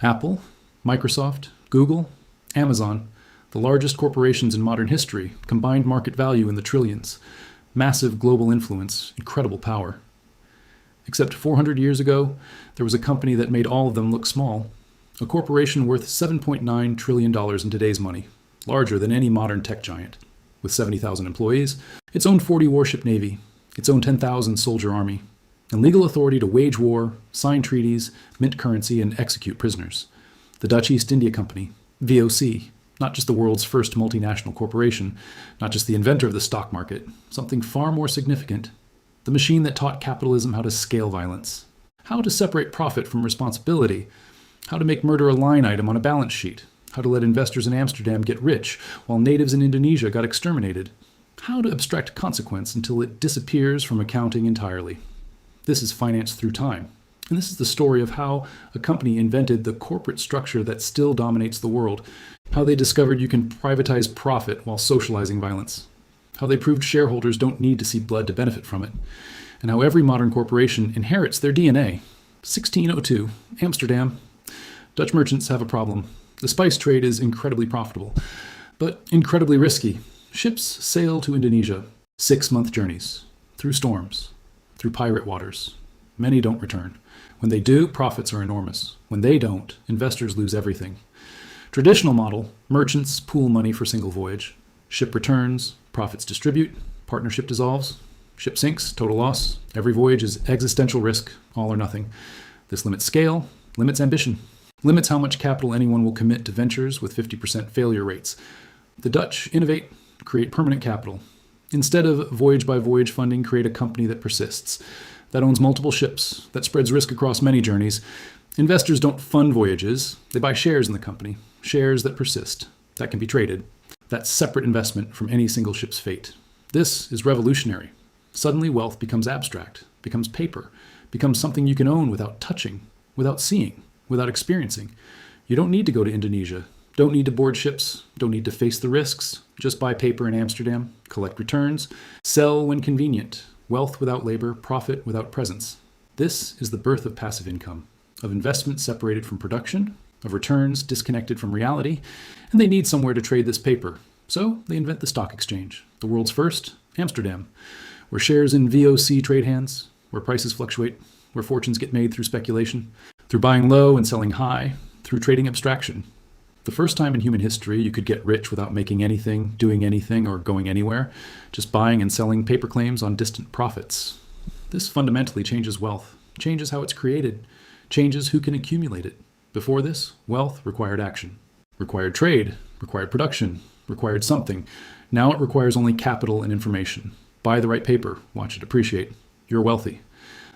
Apple, Microsoft, Google, Amazon, the largest corporations in modern history, combined market value in the trillions, massive global influence, incredible power. Except 400 years ago, there was a company that made all of them look small. A corporation worth $7.9 trillion in today's money, larger than any modern tech giant. With 70,000 employees, its own 40 warship navy, its own 10,000 soldier army, and legal authority to wage war, sign treaties, mint currency, and execute prisoners. The Dutch East India Company, VOC, not just the world's first multinational corporation, not just the inventor of the stock market, something far more significant, the machine that taught capitalism how to scale violence, how to separate profit from responsibility, how to make murder a line item on a balance sheet, how to let investors in Amsterdam get rich while natives in Indonesia got exterminated, how to abstract consequence until it disappears from accounting entirely. This is finance through time. And this is the story of how a company invented the corporate structure that still dominates the world, how they discovered you can privatize profit while socializing violence, how they proved shareholders don't need to see blood to benefit from it, and how every modern corporation inherits their DNA. 1602, Amsterdam. Dutch merchants have a problem. The spice trade is incredibly profitable, but incredibly risky. Ships sail to Indonesia, 6-month journeys, through storms, through pirate waters. Many don't return. When they do, profits are enormous. When they don't, investors lose everything. Traditional model, merchants pool money for single voyage. Ship returns, profits distribute, partnership dissolves, ship sinks, total loss. Every voyage is existential risk, all or nothing. This limits scale, limits ambition, limits how much capital anyone will commit to ventures with 50% failure rates. The Dutch innovate, create permanent capital. Instead of voyage-by-voyage funding, create a company that persists, that owns multiple ships, that spreads risk across many journeys. Investors don't fund voyages, they buy shares in the company, shares that persist, that can be traded. That's separate investment from any single ship's fate. This is revolutionary. Suddenly wealth becomes abstract, becomes paper, becomes something you can own without touching, without seeing, without experiencing. You don't need to go to Indonesia, don't need to board ships, don't need to face the risks. Just buy paper in Amsterdam, collect returns, sell when convenient. Wealth without labor, profit without presence. This is the birth of passive income, of investment separated from production, of returns disconnected from reality, and they need somewhere to trade this paper. So they invent the stock exchange, the world's first, Amsterdam, where shares in VOC trade hands, where prices fluctuate, where fortunes get made through speculation, through buying low and selling high, through trading abstraction. The first time in human history you could get rich without making anything, doing anything, or going anywhere, just buying and selling paper claims on distant profits. This fundamentally changes wealth, changes how it's created, changes who can accumulate it. Before this, wealth required action, required trade, required production, required something. Now it requires only capital and information. Buy the right paper, watch it appreciate. You're wealthy.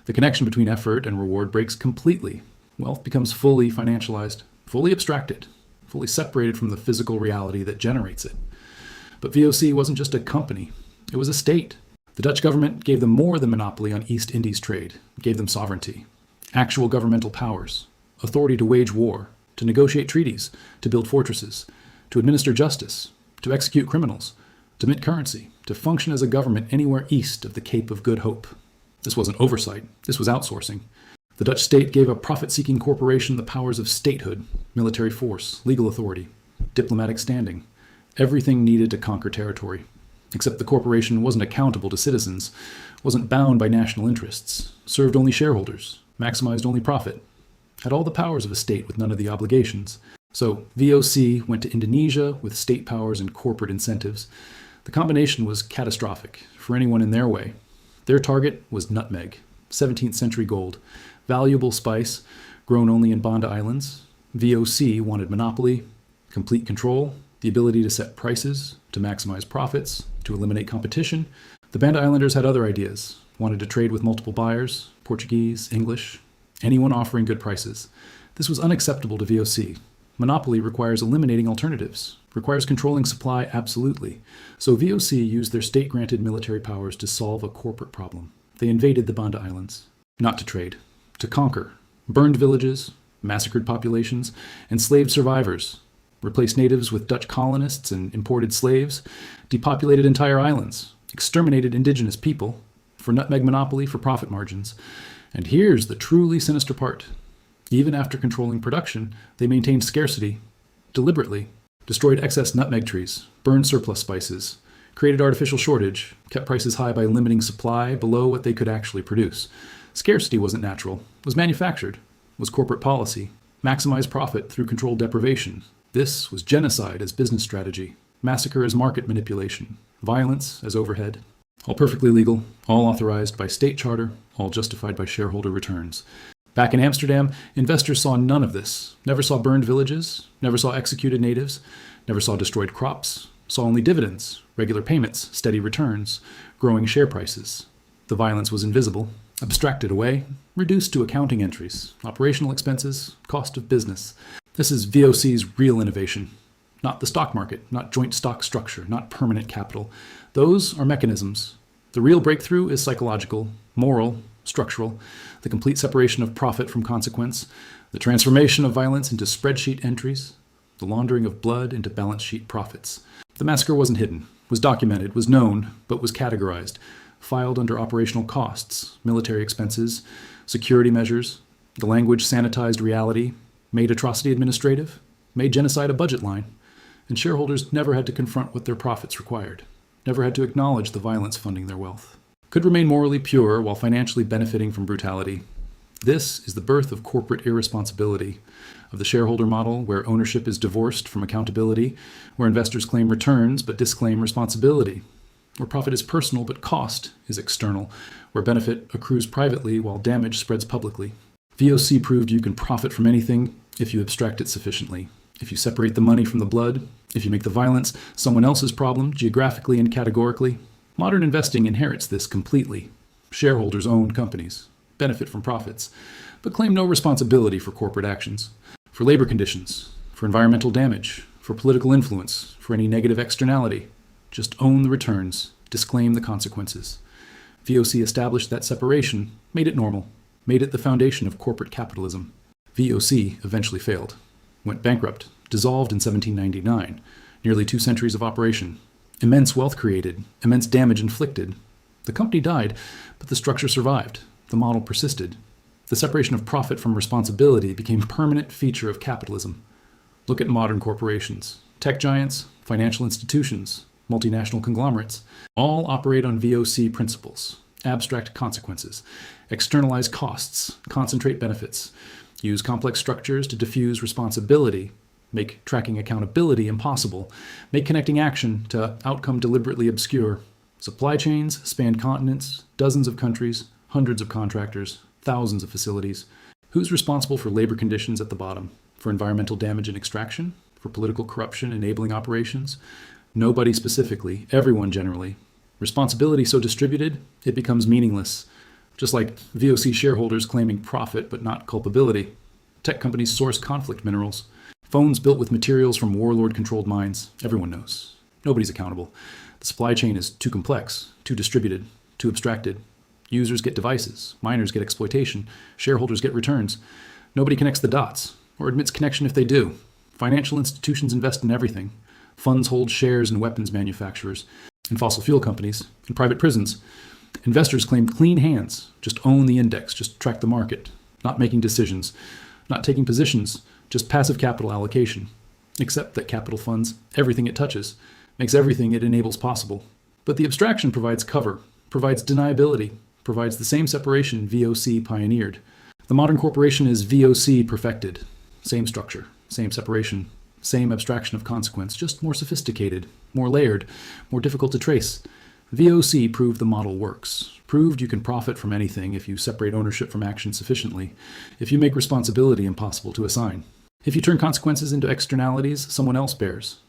The connection between effort and reward breaks completely. Wealth becomes fully financialized, fully abstracted, fully separated from the physical reality that generates it. But VOC wasn't just a company, it was a state. The Dutch government gave them more than monopoly on East Indies trade, it gave them sovereignty, actual governmental powers, authority to wage war, to negotiate treaties, to build fortresses, to administer justice, to execute criminals, to mint currency, to function as a government anywhere east of the Cape of Good Hope. This wasn't oversight, this was outsourcing. The Dutch state gave a profit-seeking corporation the powers of statehood, military force, legal authority, diplomatic standing, everything needed to conquer territory. Except the corporation wasn't accountable to citizens, wasn't bound by national interests, served only shareholders, maximized only profit, had all the powers of a state with none of the obligations. So VOC went to Indonesia with state powers and corporate incentives. The combination was catastrophic for anyone in their way. Their target was nutmeg, 17th century gold, valuable spice, grown only in Banda Islands. VOC wanted monopoly, complete control, the ability to set prices, to maximize profits, to eliminate competition. The Banda Islanders had other ideas, wanted to trade with multiple buyers, Portuguese, English, anyone offering good prices. This was unacceptable to VOC. Monopoly requires eliminating alternatives, requires controlling supply absolutely. So VOC used their state-granted military powers to solve a corporate problem. They invaded the Banda Islands, not to trade, to conquer, burned villages, massacred populations, enslaved survivors, replaced natives with Dutch colonists and imported slaves, depopulated entire islands, exterminated indigenous people, for nutmeg monopoly, for profit margins. And here's the truly sinister part. Even after controlling production, they maintained scarcity deliberately, destroyed excess nutmeg trees, burned surplus spices, created artificial shortage, kept prices high by limiting supply below what they could actually produce. Scarcity wasn't natural, was manufactured, was corporate policy, maximize profit through controlled deprivation. This was genocide as business strategy, massacre as market manipulation, violence as overhead. All perfectly legal, all authorized by state charter, all justified by shareholder returns. Back in Amsterdam, investors saw none of this, never saw burned villages, never saw executed natives, never saw destroyed crops, saw only dividends, regular payments, steady returns, growing share prices. The violence was invisible, abstracted away, reduced to accounting entries, operational expenses, cost of business. This is VOC's real innovation. Not the stock market, not joint stock structure, not permanent capital. Those are mechanisms. The real breakthrough is psychological, moral, structural, the complete separation of profit from consequence, the transformation of violence into spreadsheet entries, the laundering of blood into balance sheet profits. The massacre wasn't hidden, was documented, was known, but was categorized, filed under operational costs, military expenses, security measures. The language sanitized reality, made atrocity administrative, made genocide a budget line, and shareholders never had to confront what their profits required, never had to acknowledge the violence funding their wealth. Could remain morally pure while financially benefiting from brutality. This is the birth of corporate irresponsibility, of the shareholder model where ownership is divorced from accountability, where investors claim returns but disclaim responsibility, where profit is personal but cost is external, where benefit accrues privately while damage spreads publicly. VOC proved you can profit from anything if you abstract it sufficiently, if you separate the money from the blood, if you make the violence someone else's problem geographically and categorically. Modern investing inherits this completely. Shareholders own companies, benefit from profits, but claim no responsibility for corporate actions, for labor conditions, for environmental damage, for political influence, for any negative externality. Just own the returns, disclaim the consequences. VOC established that separation, made it normal, made it the foundation of corporate capitalism. VOC eventually failed, went bankrupt, dissolved in 1799, nearly 2 centuries of operation. Immense wealth created, immense damage inflicted. The company died, but the structure survived. The model persisted. The separation of profit from responsibility became a permanent feature of capitalism. Look at modern corporations, tech giants, financial institutions, multinational conglomerates. All operate on VOC principles, abstract consequences, externalize costs, concentrate benefits, use complex structures to diffuse responsibility, make tracking accountability impossible, make connecting action to outcome deliberately obscure. Supply chains span continents, dozens of countries, hundreds of contractors, thousands of facilities. Who's responsible for labor conditions at the bottom? For environmental damage and extraction? For political corruption enabling operations? Nobody specifically, everyone generally. Responsibility so distributed, it becomes meaningless. Just like VOC shareholders claiming profit but not culpability. Tech companies source conflict minerals. Phones built with materials from warlord-controlled mines. Everyone knows. Nobody's accountable. The supply chain is too complex, too distributed, too abstracted. Users get devices. Miners get exploitation. Shareholders get returns. Nobody connects the dots, or admits connection if they do. Financial institutions invest in everything. Funds hold shares in weapons manufacturers, in fossil fuel companies, in private prisons. Investors claim clean hands. Just own the index. Just track the market. Not making decisions. Not taking positions. Just passive capital allocation, except that capital funds everything it touches, makes everything it enables possible. But the abstraction provides cover, provides deniability, provides the same separation VOC pioneered. The modern corporation is VOC perfected. Same structure, same separation, same abstraction of consequence, just more sophisticated, more layered, more difficult to trace. VOC proved the model works, proved you can profit from anything if you separate ownership from action sufficiently, if you make responsibility impossible to assign. If you turn consequences into externalities someone else bears.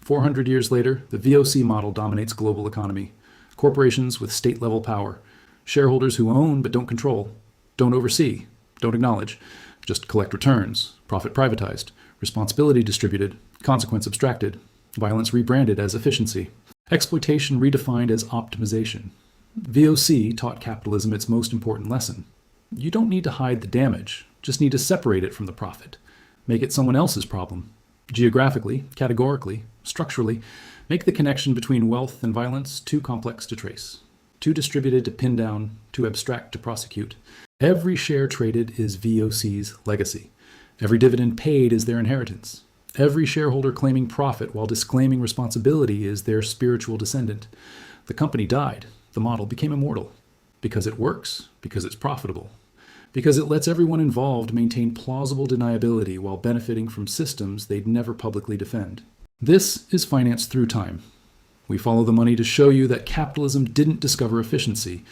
400 years later, the VOC model dominates global economy. Corporations with state-level power. Shareholders who own but don't control. Don't oversee. Don't acknowledge. Just collect returns. Profit privatized. Responsibility distributed. Consequence abstracted. Violence rebranded as efficiency. Exploitation redefined as optimization. VOC taught capitalism its most important lesson. You don't need to hide the damage. Just need to separate it from the profit. Make it someone else's problem. Geographically, categorically, structurally, make the connection between wealth and violence too complex to trace, too distributed to pin down, too abstract to prosecute. Every share traded is VOC's legacy. Every dividend paid is their inheritance. Every shareholder claiming profit while disclaiming responsibility is their spiritual descendant. The company died. The model became immortal. Because it works, because it's profitable, because it lets everyone involved maintain plausible deniability while benefiting from systems they'd never publicly defend. This is Finance Through Time. We follow the money to show you that capitalism didn't discover efficiency.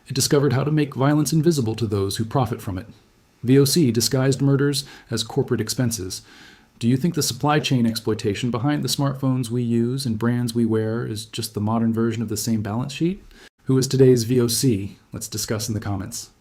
It discovered how to make violence invisible to those who profit from it. VOC disguised murders as corporate expenses. Do you think the supply chain exploitation behind the smartphones we use and brands we wear is just the modern version of the same balance sheet? Who is today's VOC? Let's discuss in the comments.